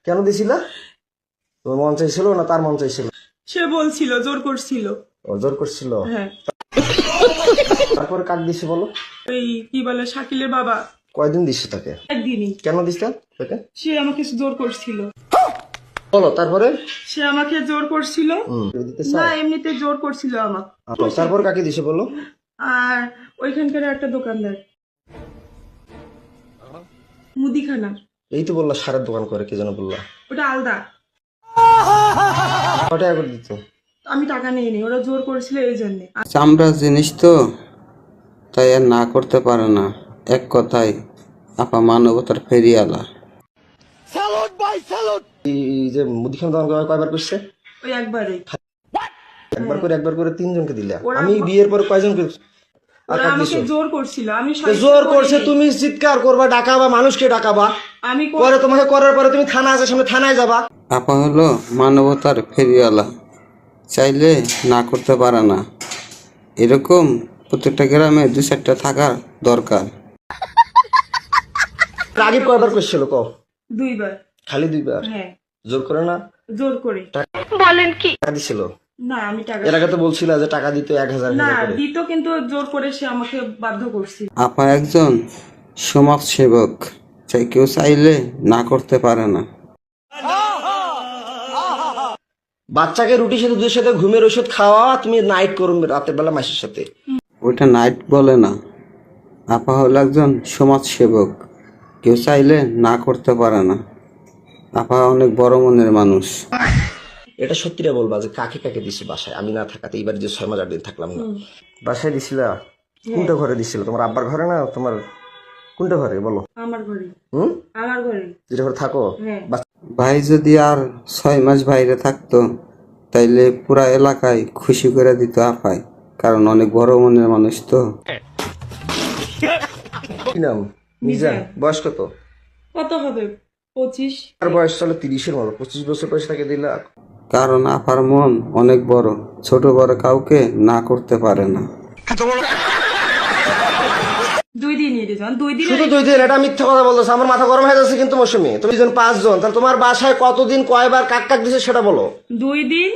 কেন দিছিলা? তোমার মন চাইছিল না তার মন চাইছিল? সে বলছিল, জোর করছিল। ও জোর করছিল? হ্যাঁ। তারপরে কাক দিছে বলো? ওই কি বলে শাকিলের বাবা। কয়দিন দিছে তাকে? একদিনই। কেন দিছিলা তাকে? সে আমাকে জোর করছিল। বলো তারপরে? সে আমাকে জোর করছিল। দিতে না, চায়? এমনিতে জোর করছিল আমাকে। আচ্ছা, তারপর কাকে দিছে বলো? আর ওইখানকার একটা দোকানদার, মুদিখানা। এই তো বললা সারের দোকান করে, কি যেন বললা? ওটা আলাদা। কয় টাকা করে দিত? আমি টাকা নেইনি, ওরা জোর করেছিল এই জন্য। চামড়া জিনিস তো, তাই আর না করতে পারে না। এক কথায় আপা মানবতার ফেরিয়ালা। এই যে মুদিখানা দোকান কয়বার করছে? ওই একবারে। একবার করে তিনজনকে দিলা। ওরা- আমি বিয়ের পরে কয়জনকে আর ওরা কাক আমাকে দিছো? জোর করছিল। আমি জোর করছে, তুমি চিৎকার করবা, ডাকাবা, মানুষকে ডাকাবা। আমি পরে তোমাকে করার পরে তুমি থানা আছে সামনে, থানায় যাবা। আপা হলো মানবতার ফেরিওয়ালা, চাইলে না করতে পারে না। এরকম প্রত্যেকটা গ্রামে 2-4টা থাকার দরকার। রাগিব কয়বার করছিল ক? দুইবার। খালি দুইবার? হ্যাঁ, জোর করে না? জোর করে। টাকা দিছিল? না, আমি টাকা এর আগে তো বলছিল যে টাকা দিত 1000 না করে। দিত, কিন্তু জোর করে সে আমাকে বাধ্য করছিল। আপা একজন সমাজ সেবক, কেউ চাইলে না করতে পারে না। বাচ্চাকে রুটির সাথে দুধের সাথে ঘুমের ওষুধ খাওয়া, তুমি নাইট করবে রাতের বেলা মাসের সাথে। ওইটা নাইট বলে না। আপা হলো একজন সমাজ সেবক, কেউ চাইলে না করতে পারে না। আপা অনেক বড় মনের মানুষ। এটা সত্যিটা বলবা যে কাকে কাকে দিছি বাসায় আমি না থাকাতে? এইবার যে 6 মাস 8 দিন থাকলাম না, বাসায় দিছিলা? কোনটা ঘরে দিছিল? তোমার আব্বার ঘরে না তোমার কোনটা ঘরে বলো? আমার ঘরে। হুম, আমার ঘরে। যেটা ঘরে থাকো? হ্যাঁ। ভাই যদি আর 6 মাস বাইরে থাকতো, তাইলে পুরা এলাকায় খুশি করে দিত আপায়, কারণ অনেক বড় মনের মানুষ তো। কি নাম? মিজান। বয়স কত? কত হবে? 25। আর বয়স চলে 30-এর মতো। 25 বছর বয়স তাকে দিলা? কারণ আপার মন অনেক বড়, ছোট বড় কাউকে না করতে পারে না। 2 দিন এর জন, 2 দিন। শুধু 2 দিন? এটা মিথ্যা কথা বলতেছে, আমার মাথা গরম হয়ে যাচ্ছে কিন্তু মৌসুমী। তুমি জন 5 জন, তাহলে তোমার বাসায় কতদিন কয়বার কাক কাক দিছে সেটা বলো? 2 দিন,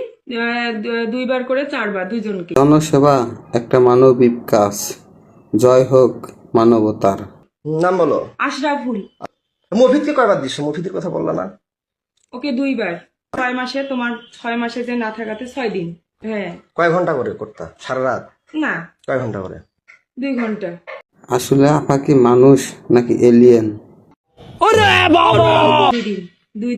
2 বার করে 4 বার, দুইজনকে। জনসেবা একটা মানবিক কাজ। জয় হোক মানবতার। নাম বলো? আশরাফুল। মফিদকে কয়বার দিছো? মফিদের কথা বললা না? ওকে 2 বার। 6 মাসে, তোমার 6 মাসে যে না থাকাতে 6 দিন। হ্যাঁ। কয় ঘন্টা করে করতা? সারা রাত? না, কয় ঘন্টা করে? 2 ঘন্টা। আসলে আপা কি মানুষ নাকি এলিয়েন? 2 দিন।